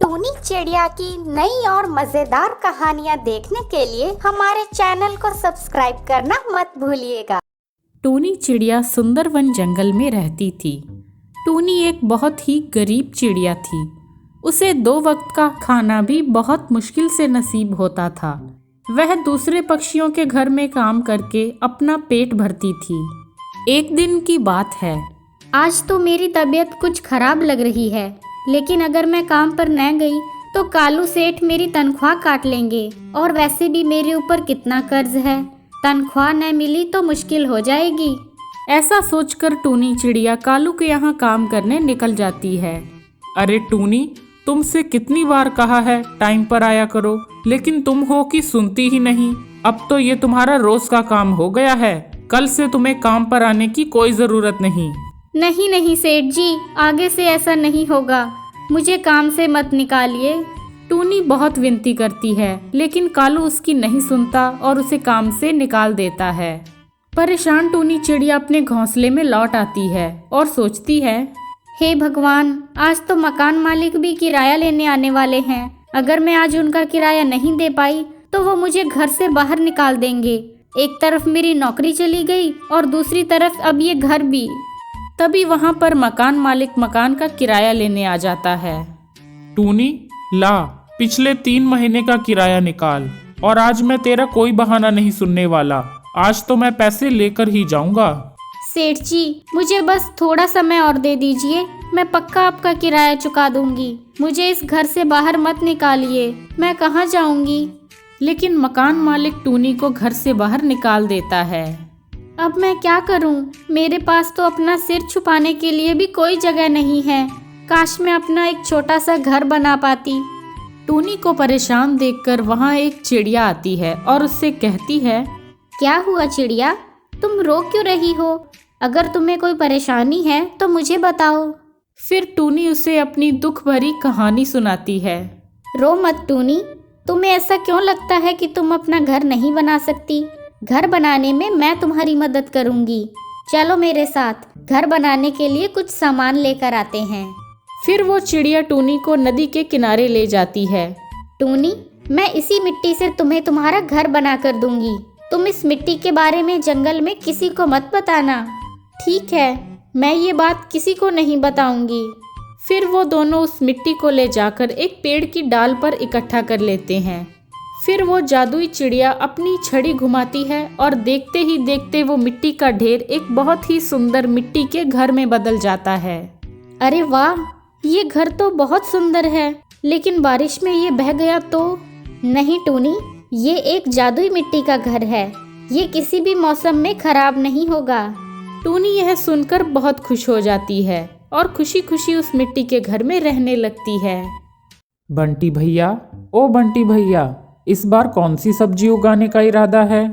टूनी चिड़िया की नई और मजेदार कहानियाँ देखने के लिए हमारे चैनल को सब्सक्राइब करना मत भूलिएगा। टूनी चिड़िया सुंदर वन जंगल में रहती थी। टूनी एक बहुत ही गरीब चिड़िया थी। उसे 2 वक्त का खाना भी बहुत मुश्किल से नसीब होता था। वह दूसरे पक्षियों के घर में काम करके अपना पेट भरती थी। एक दिन की बात है। आज तो मेरी तबीयत कुछ खराब लग रही है, लेकिन अगर मैं काम पर न गई तो कालू सेठ मेरी तनख्वाह काट लेंगे। और वैसे भी मेरे ऊपर कितना कर्ज है, तनख्वाह न मिली तो मुश्किल हो जाएगी। ऐसा सोचकर टूनी चिड़िया कालू के यहाँ काम करने निकल जाती है। अरे टूनी, तुमसे कितनी बार कहा है टाइम पर आया करो, लेकिन तुम हो कि सुनती ही नहीं। अब तो ये तुम्हारा रोज का काम हो गया है। कल से तुम्हें काम पर आने की कोई जरूरत नहीं। नहीं नहीं सेठ जी, आगे से ऐसा नहीं होगा। मुझे काम से मत निकालिए। टूनी बहुत विनती करती है, लेकिन कालू उसकी नहीं सुनता और उसे काम से निकाल देता है। परेशान टूनी चिड़िया अपने घोंसले में लौट आती है और सोचती है, हे भगवान, आज तो मकान मालिक भी किराया लेने आने वाले हैं। अगर मैं आज उनका किराया नहीं दे पाई तो वो मुझे घर से बाहर निकाल देंगे। एक तरफ मेरी नौकरी चली गई और दूसरी तरफ अब ये घर भी। तभी वहाँ पर मकान मालिक मकान का किराया लेने आ जाता है। टूनी, ला पिछले 3 महीने का किराया निकाल, और आज मैं तेरा कोई बहाना नहीं सुनने वाला। आज तो मैं पैसे लेकर ही जाऊंगा। सेठ जी, मुझे बस थोड़ा समय और दे दीजिए, मैं पक्का आपका किराया चुका दूंगी। मुझे इस घर से बाहर मत निकालिए, मैं कहाँ जाऊंगी। लेकिन मकान मालिक टूनी को घर से बाहर निकाल देता है। अब मैं क्या करूं? मेरे पास तो अपना सिर छुपाने के लिए भी कोई जगह नहीं है। काश मैं अपना एक छोटा सा घर बना पाती। टूनी को परेशान देखकर वहाँ एक चिड़िया आती है और उससे कहती है, क्या हुआ चिड़िया, तुम रो क्यों रही हो? अगर तुम्हें कोई परेशानी है तो मुझे बताओ। फिर टूनी उसे अपनी दुख भरी कहानी सुनाती है। रो मत टूनी, तुम्हें ऐसा क्यों लगता है कि तुम अपना घर नहीं बना सकती? घर बनाने में मैं तुम्हारी मदद करूंगी। चलो मेरे साथ, घर बनाने के लिए कुछ सामान लेकर आते हैं। फिर वो चिड़िया टूनी को नदी के किनारे ले जाती है। टूनी, मैं इसी मिट्टी से तुम्हें तुम्हारा घर बना कर दूंगी। तुम इस मिट्टी के बारे में जंगल में किसी को मत बताना। ठीक है, मैं ये बात किसी को नहीं बताऊंगी। फिर वो दोनों उस मिट्टी को ले जाकर एक पेड़ की डाल पर इकट्ठा कर लेते हैं। फिर वो जादुई चिड़िया अपनी छड़ी घुमाती है और देखते ही देखते वो मिट्टी का ढेर एक बहुत ही सुंदर मिट्टी के घर में बदल जाता है। अरे वाह, ये घर तो बहुत सुंदर है, लेकिन बारिश में ये बह गया तो? नहीं टूनी, ये एक जादुई मिट्टी का घर है। ये किसी भी मौसम में खराब नहीं होगा। टूनी यह सुनकर बहुत खुश हो जाती है और खुशी खुशी उस मिट्टी के घर में रहने लगती है। बंटी भैया, ओ बंटी भैया, इस बार कौन सी सब्जी उगाने का इरादा है?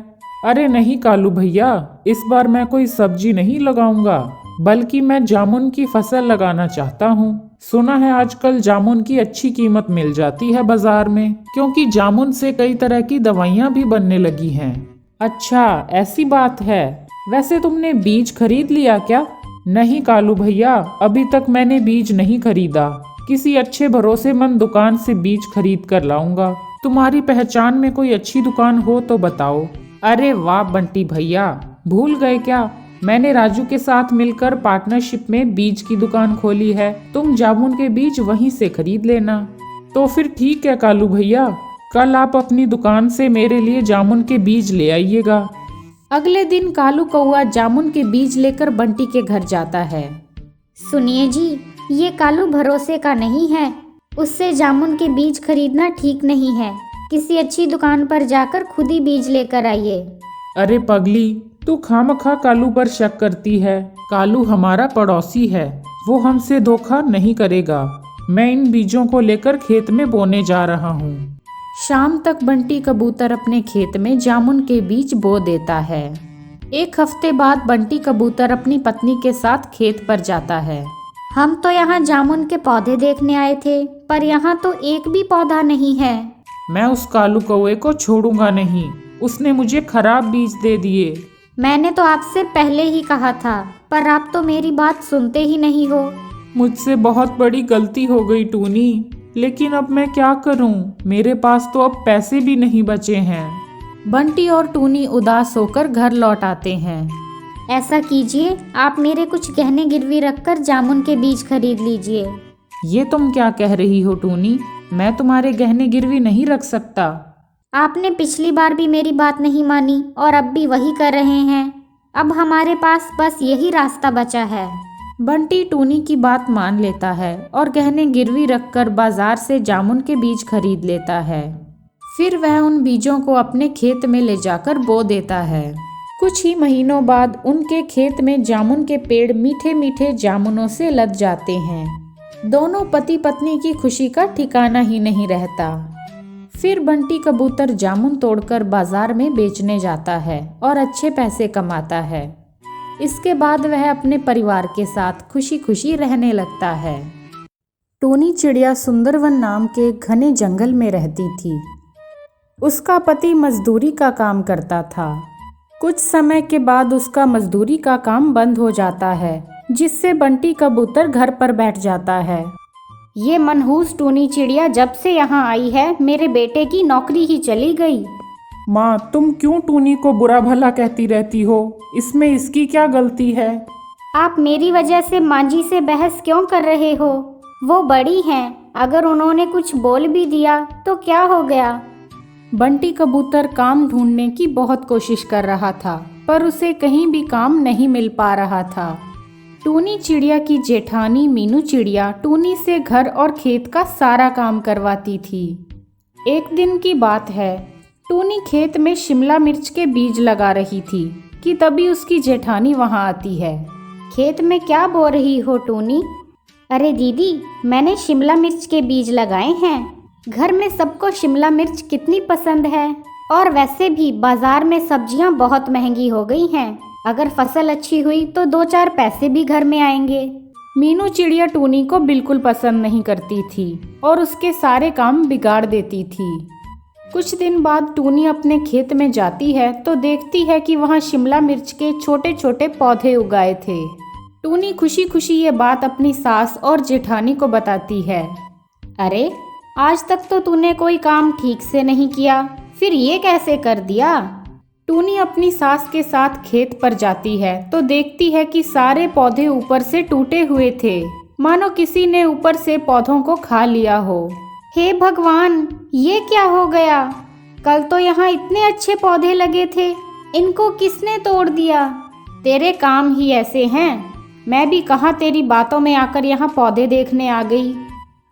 अरे नहीं कालू भैया, इस बार मैं कोई सब्जी नहीं लगाऊंगा, बल्कि मैं जामुन की फसल लगाना चाहता हूँ। सुना है आजकल जामुन की अच्छी कीमत मिल जाती है बाजार में, क्योंकि जामुन से कई तरह की दवाइयाँ भी बनने लगी हैं। अच्छा, ऐसी बात है। वैसे तुमने बीज खरीद लिया क्या? नहीं कालू भैया, अभी तक मैंने बीज नहीं खरीदा। किसी अच्छे भरोसेमंद दुकान से बीज खरीद कर लाऊंगा। तुम्हारी पहचान में कोई अच्छी दुकान हो तो बताओ। अरे वाह बंटी भैया, भूल गए क्या? मैंने राजू के साथ मिलकर पार्टनरशिप में बीज की दुकान खोली है। तुम जामुन के बीज वहीं से खरीद लेना। तो फिर ठीक है कालू भैया, कल आप अपनी दुकान से मेरे लिए जामुन के बीज ले आइएगा। अगले दिन कालू कौआ जामुन के बीज लेकर बंटी के घर जाता है। सुनिए जी, ये कालू भरोसे का नहीं है, उससे जामुन के बीज खरीदना ठीक नहीं है। किसी अच्छी दुकान पर जाकर खुद ही बीज लेकर आइए। अरे पगली, तू खामखा कालू पर शक करती है। कालू हमारा पड़ोसी है, वो हमसे धोखा नहीं करेगा। मैं इन बीजों को लेकर खेत में बोने जा रहा हूँ। शाम तक बंटी कबूतर अपने खेत में जामुन के बीज बो देता है। 1 हफ्ते बाद बंटी कबूतर अपनी पत्नी के साथ खेत पर जाता है। हम तो यहाँ जामुन के पौधे देखने आए थे, पर यहाँ तो एक भी पौधा नहीं है। मैं उस कालू कौवे को छोड़ूंगा नहीं, उसने मुझे खराब बीज दे दिए। मैंने तो आपसे पहले ही कहा था, पर आप तो मेरी बात सुनते ही नहीं हो। मुझसे बहुत बड़ी गलती हो गई टूनी। लेकिन अब मैं क्या करूं? मेरे पास तो अब पैसे भी नहीं बचे हैं। बंटी और टूनी उदास होकर घर लौट आते हैं। ऐसा कीजिए, आप मेरे कुछ गहने गिरवी रखकर जामुन के बीज खरीद लीजिए। ये तुम क्या कह रही हो टूनी? मैं तुम्हारे गहने गिरवी नहीं रख सकता। आपने पिछली बार भी मेरी बात नहीं मानी और अब भी वही कर रहे हैं। अब हमारे पास बस यही रास्ता बचा है। बंटी टूनी की बात मान लेता है और गहने गिरवी रखकर बाजार से जामुन के बीज खरीद लेता है। फिर वह उन बीजों को अपने खेत में ले जाकर बो देता है। कुछ ही महीनों बाद उनके खेत में जामुन के पेड़ मीठे मीठे जामुनों से लद जाते हैं। दोनों पति पत्नी की खुशी का ठिकाना ही नहीं रहता। फिर बंटी कबूतर जामुन तोड़कर बाजार में बेचने जाता है और अच्छे पैसे कमाता है। इसके बाद वह अपने परिवार के साथ खुशी खुशी रहने लगता है। टूनी चिड़िया सुंदरवन नाम के घने जंगल में रहती थी। उसका पति मजदूरी का काम करता था। कुछ समय के बाद उसका मजदूरी का काम बंद हो जाता है, जिससे बंटी कबूतर घर पर बैठ जाता है। ये मनहूस टूनी चिड़िया जब से यहाँ आई है, मेरे बेटे की नौकरी ही चली गई। माँ, तुम क्यों टूनी को बुरा भला कहती रहती हो? इसमें इसकी क्या गलती है? आप मेरी वजह से मांझी से बहस क्यों कर रहे हो? वो बड़ी हैं, अगर उन्होंने कुछ बोल भी दिया तो क्या हो गया? बंटी कबूतर काम ढूंढने की बहुत कोशिश कर रहा था, पर उसे कहीं भी काम नहीं मिल पा रहा था। टूनी चिड़िया की जेठानी मीनू चिड़िया टूनी से घर और खेत का सारा काम करवाती थी। एक दिन की बात है, टूनी खेत में शिमला मिर्च के बीज लगा रही थी कि तभी उसकी जेठानी वहां आती है। खेत में क्या बो रही हो टूनी? अरे दीदी, मैंने शिमला मिर्च के बीज लगाए हैं। घर में सबको शिमला मिर्च कितनी पसंद है, और वैसे भी बाजार में सब्जियां बहुत महंगी हो गई हैं। अगर फसल अच्छी हुई तो 2-4 पैसे भी घर में आएंगे। मीनू चिड़िया टूनी को बिल्कुल पसंद नहीं करती थी और उसके सारे काम बिगाड़ देती थी। कुछ दिन बाद टूनी अपने खेत में जाती है तो देखती है कि वहाँ शिमला मिर्च के छोटे छोटे पौधे उगाए थे। टूनी खुशी खुशी ये बात अपनी सास और जेठानी को बताती है। अरे, आज तक तो तूने कोई काम ठीक से नहीं किया, फिर ये कैसे कर दिया? टूनी अपनी सास के साथ खेत पर जाती है तो देखती है कि सारे पौधे ऊपर से टूटे हुए थे, मानो किसी ने ऊपर से पौधों को खा लिया हो। हे भगवान, ये क्या हो गया? कल तो यहाँ इतने अच्छे पौधे लगे थे, इनको किसने तोड़ दिया? तेरे काम ही ऐसे हैं। मैं भी कहाँ तेरी बातों में आकर यहाँ पौधे देखने आ गई।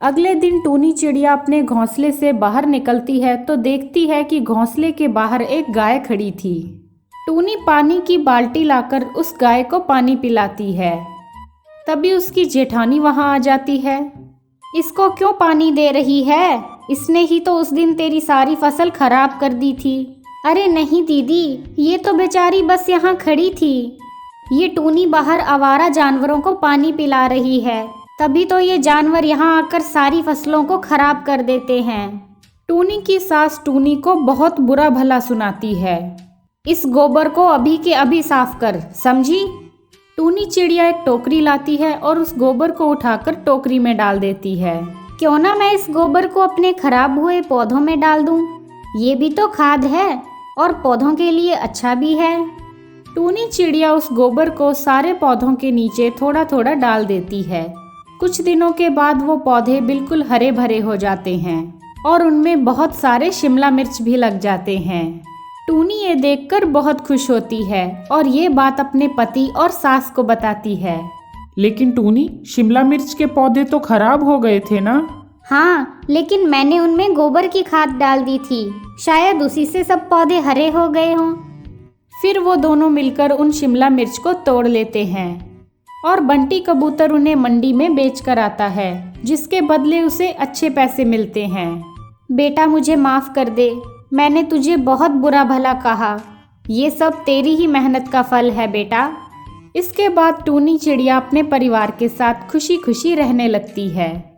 अगले दिन टूनी चिड़िया अपने घोंसले से बाहर निकलती है तो देखती है कि घोंसले के बाहर एक गाय खड़ी थी। टूनी पानी की बाल्टी लाकर उस गाय को पानी पिलाती है। तभी उसकी जेठानी वहां आ जाती है। इसको क्यों पानी दे रही है? इसने ही तो उस दिन तेरी सारी फसल खराब कर दी थी। अरे नहीं दीदी, ये तो बेचारी बस यहाँ खड़ी थी। ये टूनी बाहर आवारा जानवरों को पानी पिला रही है, तभी तो ये जानवर यहाँ आकर सारी फसलों को खराब कर देते हैं। टूनी की सास टूनी को बहुत बुरा भला सुनाती है। इस गोबर को अभी के अभी साफ कर, समझी? टूनी चिड़िया एक टोकरी लाती है और उस गोबर को उठाकर टोकरी में डाल देती है। क्यों ना मैं इस गोबर को अपने खराब हुए पौधों में डाल दूं? ये भी तो खाद है और पौधों के लिए अच्छा भी है। टूनी चिड़िया उस गोबर को सारे पौधों के नीचे थोड़ा थोड़ा डाल देती है। कुछ दिनों के बाद वो पौधे बिल्कुल हरे भरे हो जाते हैं और उनमें बहुत सारे शिमला मिर्च भी लग जाते हैं। टूनी ये देखकर बहुत खुश होती है और ये बात अपने पति और सास को बताती है। लेकिन टूनी, शिमला मिर्च के पौधे तो खराब हो गए थे ना? हाँ, लेकिन मैंने उनमें गोबर की खाद डाल दी थी, शायद उसी से सब पौधे हरे हो गए हों। फिर वो दोनों मिलकर उन शिमला मिर्च को तोड़ लेते हैं और बंटी कबूतर उन्हें मंडी में बेच कर आता है, जिसके बदले उसे अच्छे पैसे मिलते हैं। बेटा, मुझे माफ़ कर दे, मैंने तुझे बहुत बुरा भला कहा। ये सब तेरी ही मेहनत का फल है बेटा। इसके बाद टूनी चिड़िया अपने परिवार के साथ खुशी खुशी रहने लगती है।